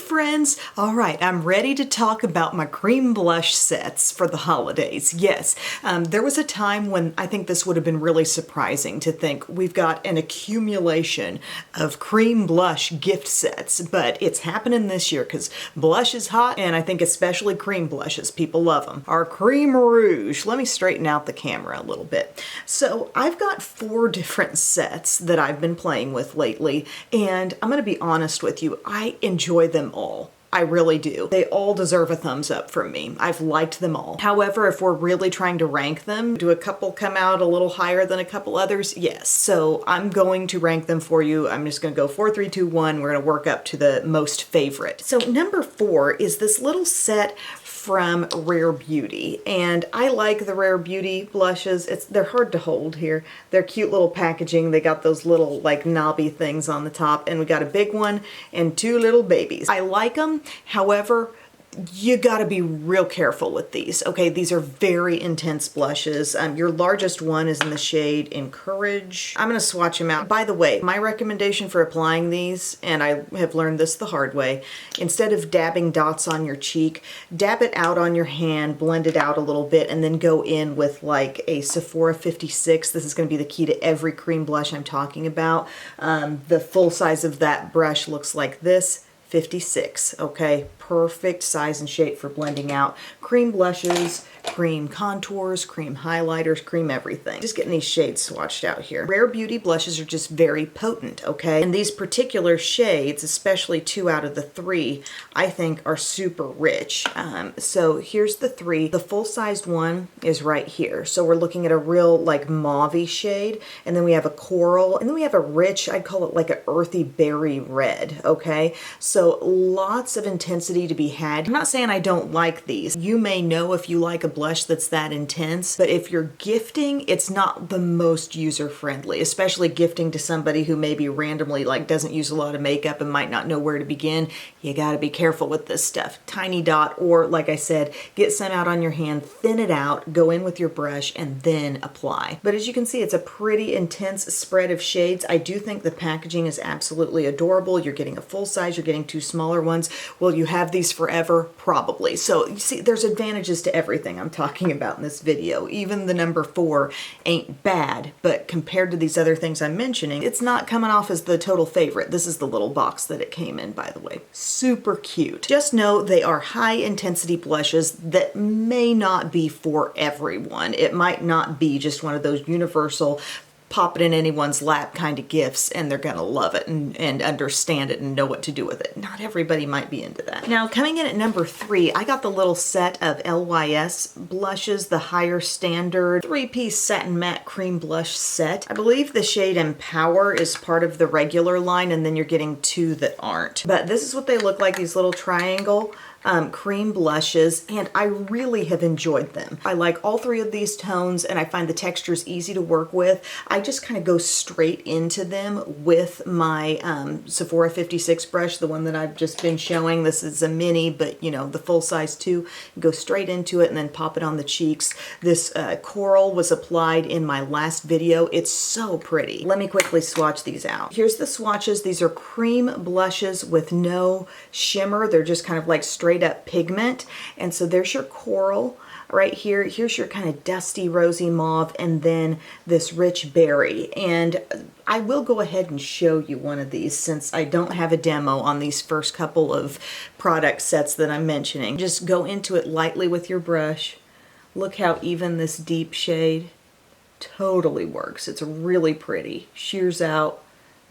friends. All right, I'm ready to talk about my cream blush sets for the holidays. Yes, there was a time when I think this would have been really surprising to think we've got an accumulation of cream blush gift sets, but it's happening this year because blush is hot, and I think especially cream blushes. People love them. Our cream rouge. Let me straighten out the camera a little bit. So I've got 4 different sets that I've been playing with lately, and I'm going to be honest with you, I enjoy them all. I really do. They all deserve a thumbs up from me. I've liked them all. However, if we're really trying to rank them, do a couple come out a little higher than a couple others? Yes. So I'm going to rank them for you. I'm just going to go 4, 3, 2, 1. We're going to work up to the most favorite. So number 4 is this little set from Rare Beauty, and I like the Rare Beauty blushes. They're hard to hold here. They're cute little packaging. They got those little like knobby things on the top, and we got a big one and 2 little babies. I like them. However, you gotta be real careful with these. Okay, these are very intense blushes. Your largest one is in the shade Encourage. I'm gonna swatch them out. By the way, my recommendation for applying these, and I have learned this the hard way, instead of dabbing dots on your cheek, dab it out on your hand, blend it out a little bit, and then go in with like a Sephora 56. This is gonna be the key to every cream blush I'm talking about. The full size of that brush looks like this. 56, okay? Perfect size and shape for blending out cream blushes, cream contours, cream highlighters, cream everything. Just getting these shades swatched out here. Rare Beauty blushes are just very potent, okay? And these particular shades, especially 2 out of the 3, I think are super rich. So here's the 3. The full-sized one is right here. So we're looking at a real like mauve-y shade, and then we have a coral, and then we have a rich, I'd call it like an earthy berry red, okay? So lots of intensity to be had. I'm not saying I don't like these. You may know if you like a blush that's that intense, but if you're gifting, it's not the most user-friendly, especially gifting to somebody who maybe randomly like doesn't use a lot of makeup and might not know where to begin. You gotta be careful with this stuff. Tiny dot, or like I said, get some out on your hand, thin it out, go in with your brush, and then apply. But as you can see, it's a pretty intense spread of shades. I do think the packaging is absolutely adorable. You're getting a full size, you're getting 2 smaller ones. Will you have these forever? Probably. So you see, there's advantages to everything I'm talking about in this video. Even the number 4 ain't bad, but compared to these other things I'm mentioning, it's not coming off as the total favorite. This is the little box that it came in, by the way. Super cute. Just know they are high intensity blushes that may not be for everyone. It might not be just one of those universal pop it in anyone's lap kind of gifts and they're gonna love it and understand it and know what to do with it. Not everybody might be into that. Now coming in at number 3, I got the little set of LYS blushes, the higher standard 3-piece satin matte cream blush set. I believe the shade Empower is part of the regular line, and then you're getting 2 that aren't. But this is what they look like, these little triangle cream blushes, and I really have enjoyed them. I like all 3 of these tones, and I find the textures easy to work with. I just kind of go straight into them with my Sephora 56 brush, the one that I've just been showing. This is a mini, but you know, the full size too. Go straight into it and then pop it on the cheeks. This coral was applied in my last video. It's so pretty. Let me quickly swatch these out. Here's the swatches. These are cream blushes with no shimmer. They're just kind of like straight up pigment. And so there's your coral right here. Here's your kind of dusty rosy mauve, and then this rich berry. And I will go ahead and show you one of these since I don't have a demo on these first couple of product sets that I'm mentioning. Just go into it lightly with your brush. Look how even this deep shade totally works. It's really pretty. Shears out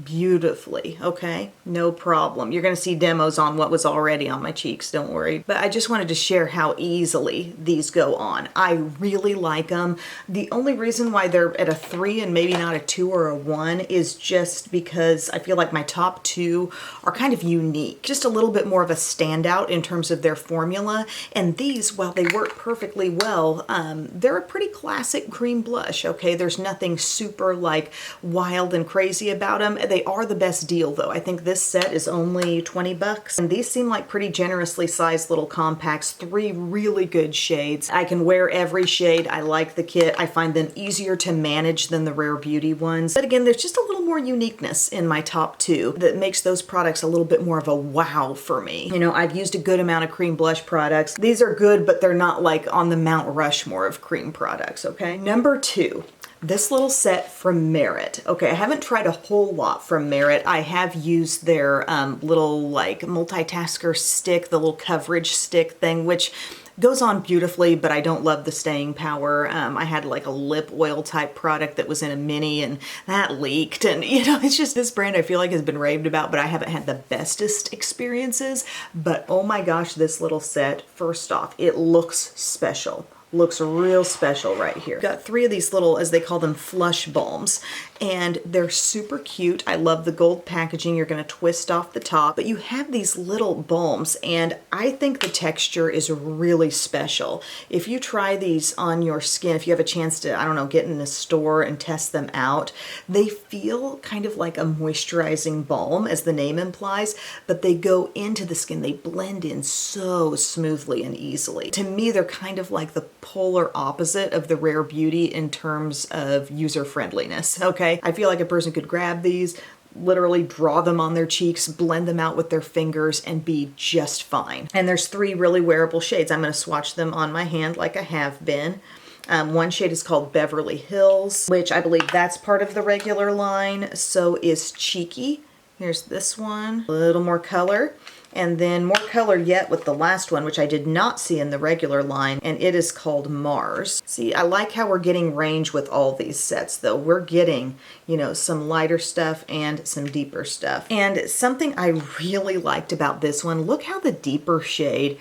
beautifully, okay? No problem. You're gonna see demos on what was already on my cheeks, don't worry. But I just wanted to share how easily these go on. I really like them. The only reason why they're at a 3 and maybe not a 2 or a 1 is just because I feel like my top 2 are kind of unique. Just a little bit more of a standout in terms of their formula. And these, while they work perfectly well, they're a pretty classic cream blush, okay? There's nothing super like wild and crazy about them. they are the best deal though. I think this set is only 20 bucks. And these seem like pretty generously sized little compacts, 3 really good shades. I can wear every shade. I like the kit. I find them easier to manage than the Rare Beauty ones. But again, there's just a little more uniqueness in my top 2 that makes those products a little bit more of a wow for me. You know, I've used a good amount of cream blush products. These are good, but they're not like on the Mount Rushmore of cream products, okay? Number 2. This little set from Merit. Okay, I haven't tried a whole lot from Merit. I have used their little like multitasker stick, the little coverage stick thing, which goes on beautifully, but I don't love the staying power. I had like a lip oil type product that was in a mini and that leaked. And you know, it's just this brand I feel like has been raved about, but I haven't had the bestest experiences. But oh my gosh, this little set, first off, it looks special. Looks real special right here. Got 3 of these little, as they call them, flush balms, and they're super cute. I love the gold packaging. You're gonna twist off the top, but you have these little balms, and I think the texture is really special. If you try these on your skin, if you have a chance to, I don't know, get in a store and test them out, they feel kind of like a moisturizing balm, as the name implies, but they go into the skin. They blend in so smoothly and easily. To me, they're kind of like the polar opposite of the Rare Beauty in terms of user friendliness, okay? I feel like a person could grab these, literally draw them on their cheeks, blend them out with their fingers, and be just fine. And there's 3 really wearable shades. I'm gonna swatch them on my hand like I have been. One shade is called Beverly Hills, which I believe that's part of the regular line. So is Cheeky. Here's this one, a little more color. And then more color yet with the last one, which I did not see in the regular line, and it is called Mars. See, I like how we're getting range with all these sets though. We're getting, you know, some lighter stuff and some deeper stuff. And something I really liked about this one, look how the deeper shade,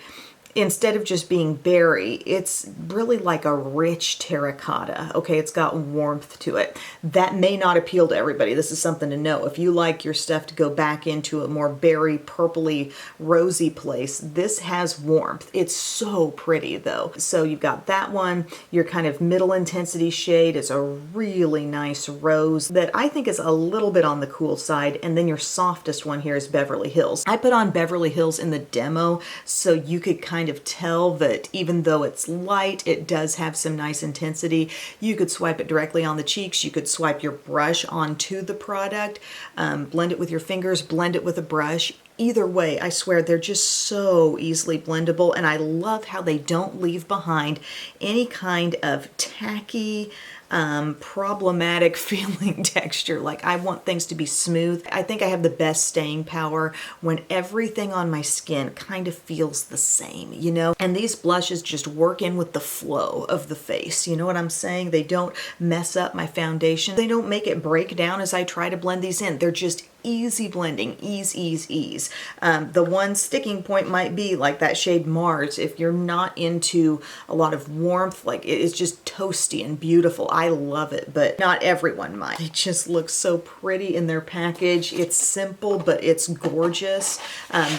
instead of just being berry, it's really like a rich terracotta. Okay, it's got warmth to it. That may not appeal to everybody. This is something to know. If you like your stuff to go back into a more berry, purpley, rosy place, this has warmth. It's so pretty though. So you've got that one. Your kind of middle intensity shade is a really nice rose that I think is a little bit on the cool side. And then your softest one here is Beverly Hills. I put on Beverly Hills in the demo so you could kind of tell that even though it's light, it does have some nice intensity. You could swipe it directly on the cheeks. You could swipe your brush onto the product, blend it with your fingers, blend it with a brush. Either way, I swear they're just so easily blendable, and I love how they don't leave behind any kind of tacky, problematic feeling texture. Like, I want things to be smooth. I think I have the best staying power when everything on my skin kind of feels the same, you know? And these blushes just work in with the flow of the face. You know what I'm saying? They don't mess up my foundation. They don't make it break down as I try to blend these in. They're just easy blending, ease, ease, ease. The one sticking point might be like that shade Mars. If you're not into a lot of warmth, like it is just toasty and beautiful. I love it, but not everyone might. They just look so pretty in their package. It's simple, but it's gorgeous.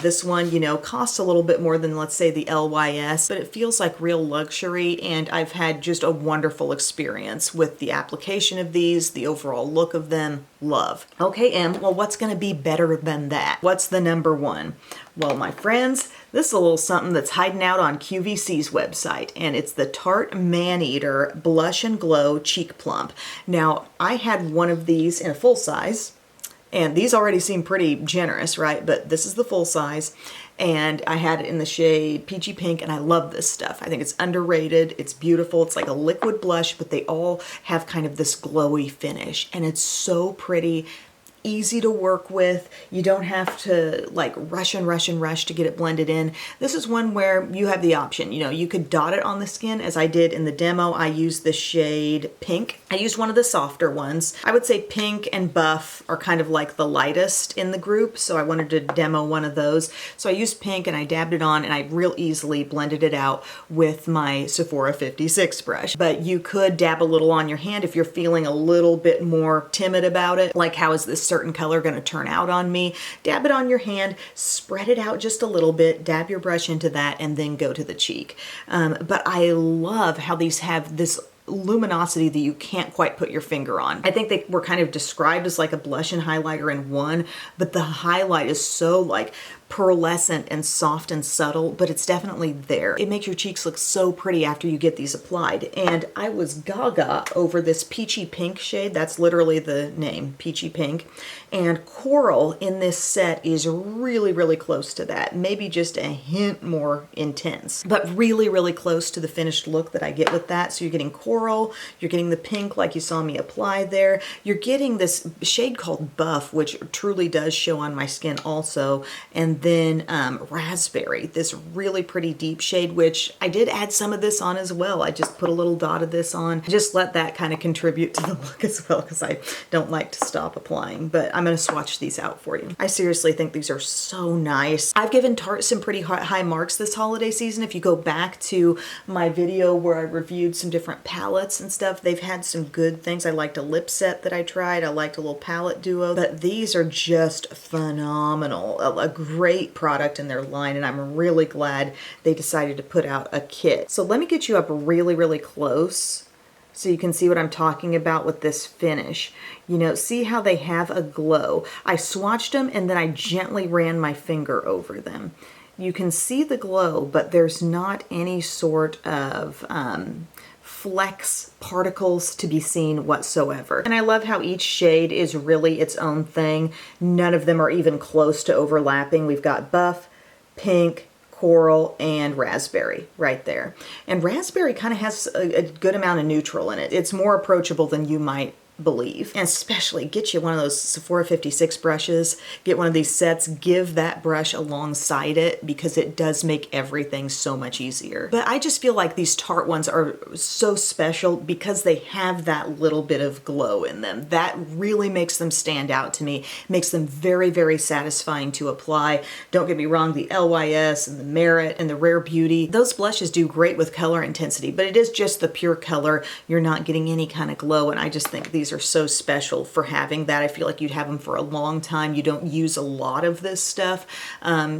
This one, you know, costs a little bit more than, let's say, the LYS, but it feels like real luxury, and I've had just a wonderful experience with the application of these, the overall look of them. Love. Okay, Em, well, what's going to be better than that? What's the number one? Well, my friends, this is a little something that's hiding out on QVC's website, and it's the Tarte Maneater Blush and Glow Cheek Plump. Now, I had one of these in a full size, and these already seem pretty generous, right? But this is the full size, and I had it in the shade Peachy Pink, and I love this stuff. I think it's underrated. It's beautiful. It's like a liquid blush, but they all have kind of this glowy finish, and it's so pretty. Easy to work with. You don't have to like rush and rush and rush to get it blended in. This is one where you have the option. You know, you could dot it on the skin as I did in the demo. I used the shade Pink. I used one of the softer ones. I would say Pink and Buff are kind of like the lightest in the group, so I wanted to demo one of those. So I used Pink and I dabbed it on, and I real easily blended it out with my Sephora 56 brush. But you could dab a little on your hand if you're feeling a little bit more timid about it. Like, how is this certain color going to turn out on me? Dab it on your hand, spread it out just a little bit, dab your brush into that, and then go to the cheek. But I love how these have this luminosity that you can't quite put your finger on. I think they were kind of described as like a blush and highlighter in one, but the highlight is so like pearlescent and soft and subtle, but it's definitely there. It makes your cheeks look so pretty after you get these applied. And I was gaga over this peachy pink shade. That's literally the name, peachy pink. And coral in this set is really, really close to that. Maybe just a hint more intense, but really, really close to the finished look that I get with that. So you're getting coral, you're getting the pink like you saw me apply there. You're getting this shade called Buff, which truly does show on my skin also. And then Raspberry, this really pretty deep shade, which I did add some of this on as well. I just put a little dot of this on. Just let that kind of contribute to the look as well, because I don't like to stop applying, but I'm going to swatch these out for you. I seriously think these are so nice. I've given Tarte some pretty high marks this holiday season. If you go back to my video where I reviewed some different palettes and stuff, they've had some good things. I liked a lip set that I tried. I liked a little palette duo, but these are just phenomenal. A great product in their line, and I'm really glad they decided to put out a kit. So let me get you up really, really close so you can see what I'm talking about with this finish. You know, see how they have a glow. I swatched them and then I gently ran my finger over them. You can see the glow, but there's not any sort of flex particles to be seen whatsoever. And I love how each shade is really its own thing. None of them are even close to overlapping. We've got Buff, Pink, Coral, and Raspberry right there. And Raspberry kind of has a good amount of neutral in it. It's more approachable than you might believe. And especially get you one of those Sephora 56 brushes, get one of these sets, give that brush alongside it, because it does make everything so much easier. But I just feel like these Tarte ones are so special because they have that little bit of glow in them. That really makes them stand out to me, makes them very, very satisfying to apply. Don't get me wrong, the LYS and the Merit and the Rare Beauty, those blushes do great with color intensity, but it is just the pure color. You're not getting any kind of glow, and I just think these are so special for having that. I feel like you'd have them for a long time. You don't use a lot of this stuff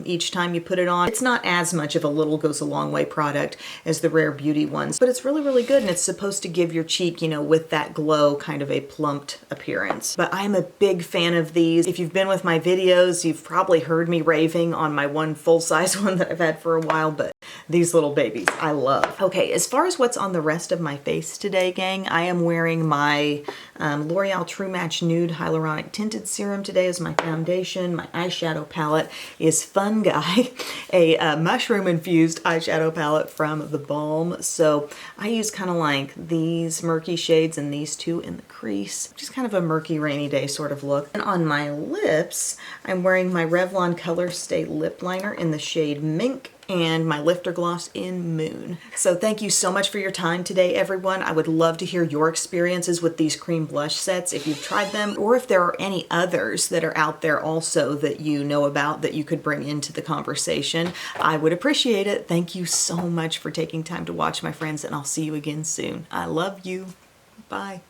each time you put it on. It's not as much of a little goes a long way product as the Rare Beauty ones, but it's really, really good, and it's supposed to give your cheek, you know, with that glow, kind of a plumped appearance. But I'm a big fan of these. If you've been with my videos, you've probably heard me raving on my one full-size one that I've had for a while, but these little babies I love. Okay, as far as what's on the rest of my face today, gang, I am wearing my L'Oreal True Match Nude Hyaluronic Tinted Serum today as my foundation. My eyeshadow palette is Fun Guy, a mushroom-infused eyeshadow palette from The Balm. So I use kind of like these murky shades and these two in the crease. Just kind of a murky rainy day sort of look. And on my lips, I'm wearing my Revlon Color Stay Lip Liner in the shade Mink, and my lifter gloss in Moon. So thank you so much for your time today, everyone. I would love to hear your experiences with these cream blush sets, if you've tried them, or if there are any others that are out there also that you know about that you could bring into the conversation. I would appreciate it. Thank you so much for taking time to watch, my friends, and I'll see you again soon. I love you. Bye.